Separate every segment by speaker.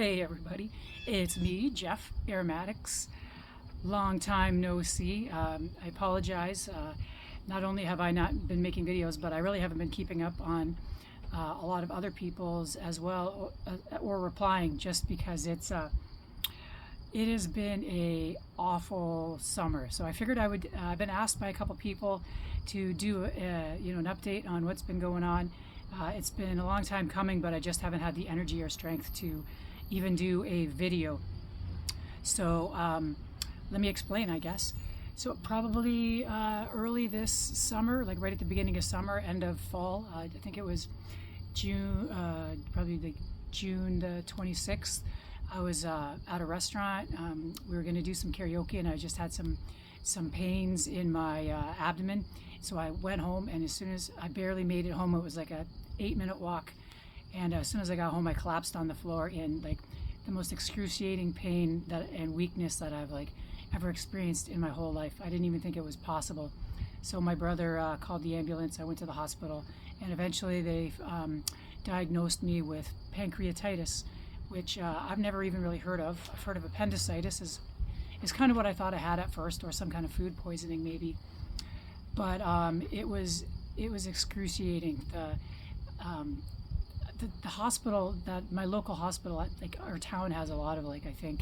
Speaker 1: Hey everybody, it's me, Jeff Aromatics. Long time no see. I apologize. Not only have I not been making videos, but I really haven't been keeping up on a lot of other people's as well, or replying, just because it has been a awful summer. So I figured I would. I've been asked by a couple people to do an update on what's been going on. It's been a long time coming, but I just haven't had the energy or strength to even do a video. So let me explain, I guess. So probably early this summer, like right at the beginning of summer, end of fall, I think it was June, probably like June the 26th, I was at a restaurant. We were going to do some karaoke, and I just had some pains in my abdomen. So I went home, and as soon as I barely made it home, it was like a 8-minute walk. And as soon as I got home, I collapsed on the floor in like the most excruciating pain and weakness that I've like ever experienced in my whole life. I didn't even think it was possible. So my brother called the ambulance. I went to the hospital, and eventually they diagnosed me with pancreatitis, which I've never even really heard of. I've heard of appendicitis is kind of what I thought I had at first, or some kind of food poisoning maybe. But it was excruciating. The hospital, that my local hospital, like our town has a lot of, like, I think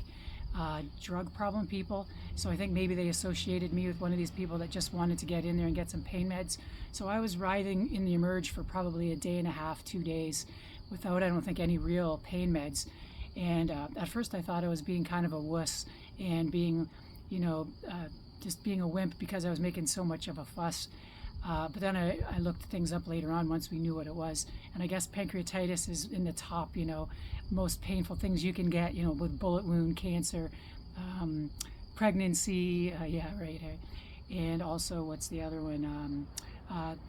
Speaker 1: drug problem people. So I think maybe they associated me with one of these people that just wanted to get in there and get some pain meds. So I was writhing in the emerge for probably a day and a half, 2 days, without, I don't think, any real pain meds. And at first I thought I was being kind of a wuss and being, just being a wimp because I was making so much of a fuss. But then I looked things up later on once we knew what it was. And I guess pancreatitis is in the top, most painful things you can get, with bullet wound cancer, pregnancy, right. And also, what's the other one?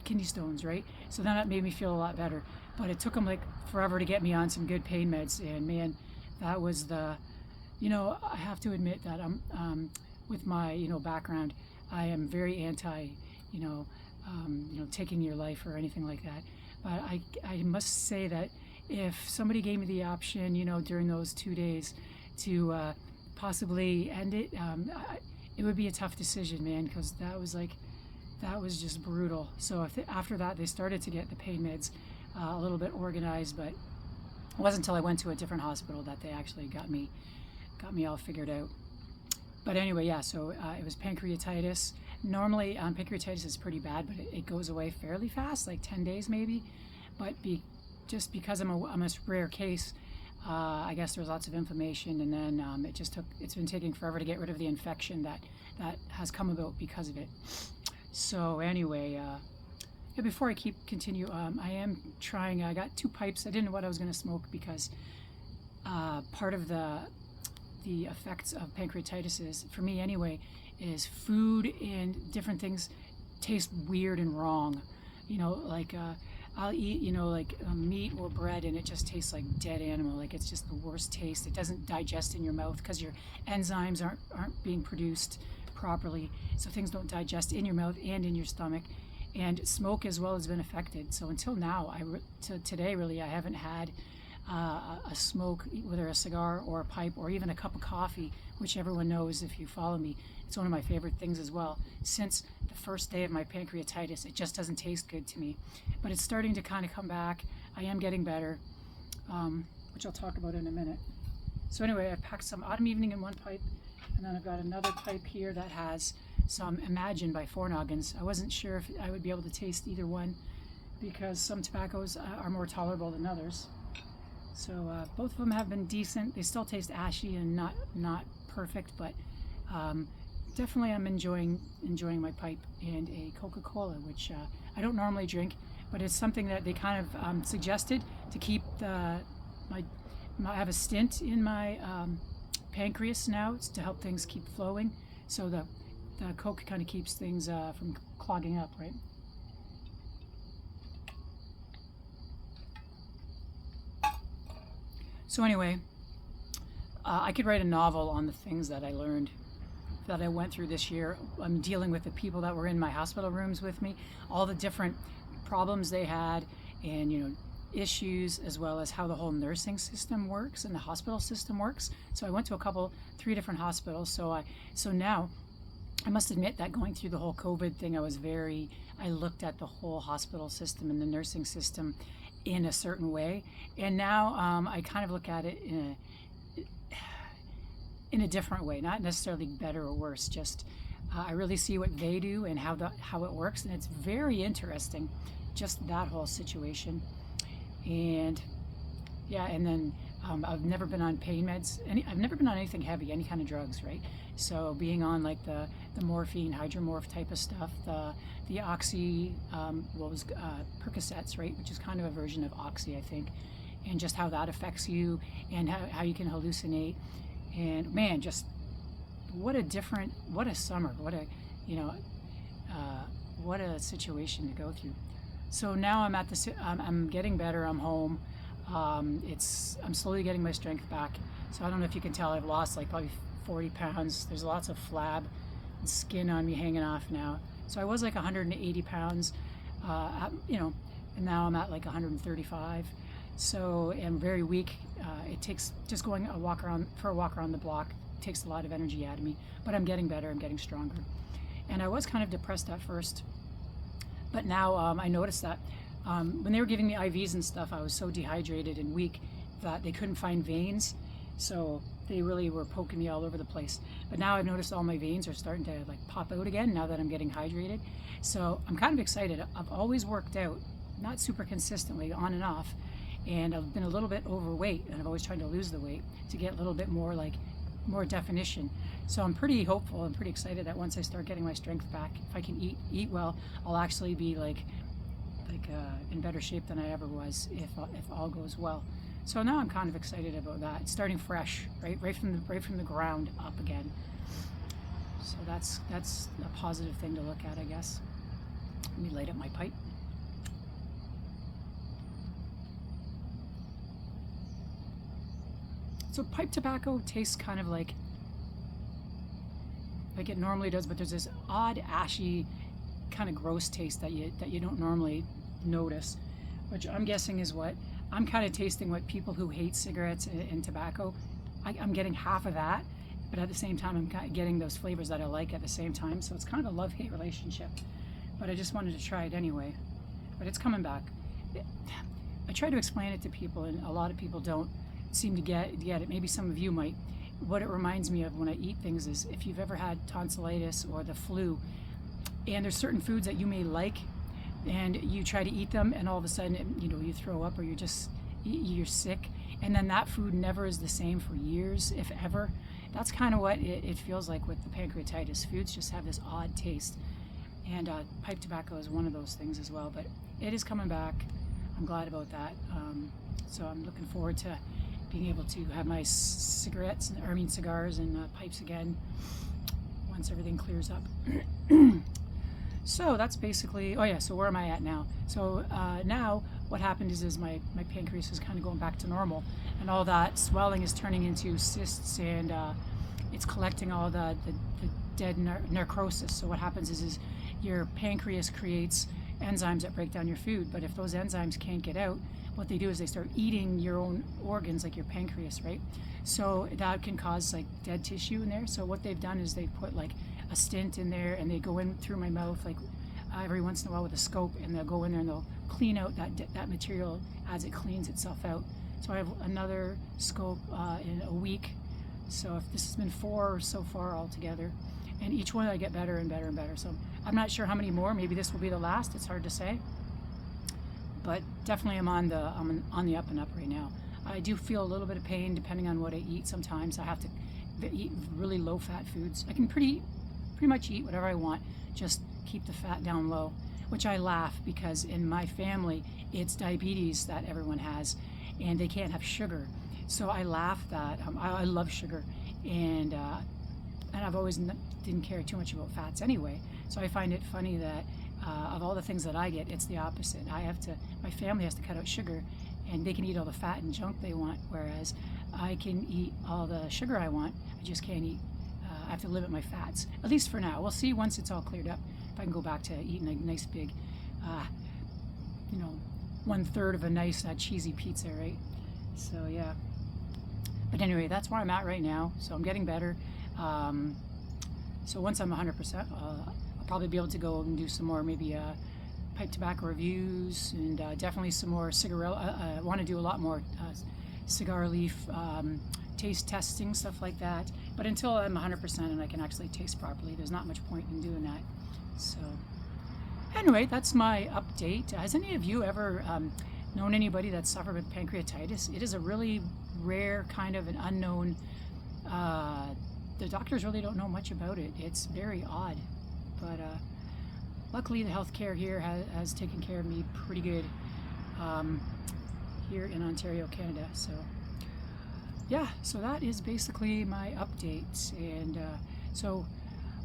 Speaker 1: Kidney stones, right? So then that made me feel a lot better. But it took them like forever to get me on some good pain meds. And man, that was I have to admit that with my, background, I am very anti, taking your life or anything like that. But I must say that if somebody gave me the option, during those 2 days to possibly end it, it would be a tough decision, man, because that was just brutal. So after that, they started to get the pain meds a little bit organized, but it wasn't until I went to a different hospital that they actually got me all figured out. But anyway, yeah, so it was pancreatitis. Normally, pancreatitis is pretty bad, but it goes away fairly fast, like 10 days maybe. But just because I'm a rare case, I guess there's lots of inflammation, and then it's been taking forever to get rid of the infection that has come about because of it. So anyway, before I continue, I am trying. I got 2 pipes. I didn't know what I was going to smoke because part of the effects of pancreatitis is, for me anyway, is food and different things taste weird and wrong. Like I'll eat, meat or bread, and it just tastes like dead animal. Like it's just the worst taste. It doesn't digest in your mouth because your enzymes aren't being produced properly. So things don't digest in your mouth and in your stomach. And smoke as well has been affected. So until now, today really, I haven't had a smoke, whether a cigar or a pipe or even a cup of coffee, which everyone knows if you follow me. It's one of my favorite things as well. Since the first day of my pancreatitis, it just doesn't taste good to me. But it's starting to kind of come back. I am getting better, which I'll talk about in a minute. So anyway, I packed some Autumn Evening in one pipe, and then I've got another pipe here that has some Imagine by Four Noggins. I wasn't sure if I would be able to taste either one because some tobaccos are more tolerable than others. So both of them have been decent. They still taste ashy and not perfect, but definitely I'm enjoying my pipe and a Coca-Cola, which I don't normally drink, but it's something that they kind of suggested to keep I have a stent in my pancreas now. It's to help things keep flowing. So the Coke kind of keeps things from clogging up, right? So anyway, I could write a novel on the things that I learned, that I went through this year. I'm dealing with the people that were in my hospital rooms with me, all the different problems they had, and issues, as well as how the whole nursing system works and the hospital system works. So I went to 3 different hospitals. So now I must admit that going through the whole COVID thing, I looked at the whole hospital system and the nursing system in a certain way. And now I kind of look at it in a different way, not necessarily better or worse, just I really see what they do and how it works. And it's very interesting, just that whole situation. And yeah, and then I've never been on pain meds. I've never been on anything heavy, any kind of drugs, right? So being on like the morphine, hydromorph type of stuff, the oxy, Percocets, right, which is kind of a version of oxy, I think, and just how that affects you and how you can hallucinate. And man, just what a summer, what a situation to go through. So now I'm getting better. I'm home. I'm slowly getting my strength back. So I don't know if you can tell, I've lost like probably 40 pounds. There's lots of flab and skin on me hanging off now. So I was like 180 pounds, and now I'm at like 135. So I'm very weak. It takes just going a walk around the block takes a lot of energy out of me. But I'm getting better. I'm getting stronger. And I was kind of depressed at first, but now I noticed that when they were giving me IVs and stuff, I was so dehydrated and weak that they couldn't find veins. So they really were poking me all over the place. But now I've noticed all my veins are starting to like pop out again now that I'm getting hydrated. So I'm kind of excited. I've always worked out, not super consistently, on and off. And I've been a little bit overweight, and I've always tried to lose the weight to get a little bit more definition. So I'm pretty hopeful and pretty excited that once I start getting my strength back, if I can eat well, I'll actually be in better shape than I ever was if all goes well. So now I'm kind of excited about that. Starting fresh, right from the ground up again. So that's a positive thing to look at, I guess. Let me light up my pipe. So pipe tobacco tastes kind of like it normally does, but there's this odd ashy kind of gross taste that you don't normally notice, which I'm guessing is what I'm kind of tasting. What people who hate cigarettes and tobacco, I'm getting half of that, but at the same time I'm getting those flavors that I like at the same time. So it's kind of a love-hate relationship, but I just wanted to try it anyway. But it's coming back. I try to explain it to people, and a lot of people don't seem to get it. Maybe some of you might. What it reminds me of when I eat things is if you've ever had tonsillitis or the flu, and there's certain foods that you may like, and you try to eat them, and all of a sudden, you throw up, or you're sick, and then that food never is the same for years, if ever. That's kind of what it feels like with the pancreatitis. Foods just have this odd taste, and pipe tobacco is one of those things as well. But it is coming back. I'm glad about that. So I'm looking forward to being able to have my cigars and pipes again once everything clears up. So that's basically, so where am I at now? So now what happened is my pancreas is kind of going back to normal, and all that swelling is turning into cysts, and it's collecting all the dead necrosis. So what happens is your pancreas creates enzymes that break down your food, but if those enzymes can't get out, what they do is they start eating your own organs, like your pancreas, right? So that can cause like dead tissue in there. So what they've done is they've put like a stent in there, and they go in through my mouth like every once in a while with a scope, and they'll go in there and they'll clean out that material as it cleans itself out. So I have another scope in a week. So if this has been 4 so far altogether, and each one I get better and better and better. So I'm not sure how many more. Maybe this will be the last. It's hard to say. But definitely I'm on the up and up right now. I do feel a little bit of pain depending on what I eat. Sometimes I have to eat really low-fat foods. I can pretty much eat whatever I want, just keep the fat down low, which I laugh because in my family it's diabetes that everyone has, and they can't have sugar. So I laugh that I love sugar, and I've always didn't care too much about fats anyway. So I find it funny that of all the things that I get, it's the opposite. My family has to cut out sugar, and they can eat all the fat and junk they want, whereas I can eat all the sugar I want. I just can't eat. I have to limit my fats, at least for now. We'll see once it's all cleared up if I can go back to eating a nice big, 1/3 of a nice cheesy pizza, right? So yeah. But anyway, that's where I'm at right now. So I'm getting better. So once I'm 100%, I'll probably be able to go and do some more maybe pipe tobacco reviews, and definitely some more cigarillo. I want to do a lot more cigar leaf taste testing, stuff like that. But until I'm 100% and I can actually taste properly, there's not much point in doing that. So anyway, that's my update. Has any of you ever known anybody that suffered with pancreatitis? It is a really rare kind of an unknown. The doctors really don't know much about it. It's very odd, but luckily the healthcare here has taken care of me pretty good here in Ontario, Canada. So yeah, so that is basically my update, and so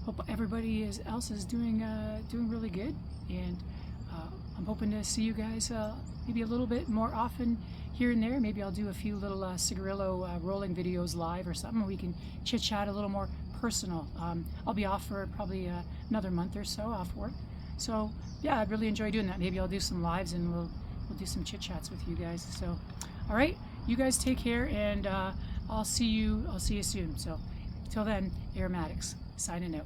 Speaker 1: hope everybody else is doing really good, and I'm hoping to see you guys maybe a little bit more often here and there. Maybe I'll do a few little cigarillo rolling videos live or something. We can chit chat a little more personal. I'll be off for probably another month or so off work. So yeah, I'd really enjoy doing that. Maybe I'll do some lives and we'll do some chit chats with you guys. So all right, you guys take care, and I'll see you soon. So till then, Aromatics signing out.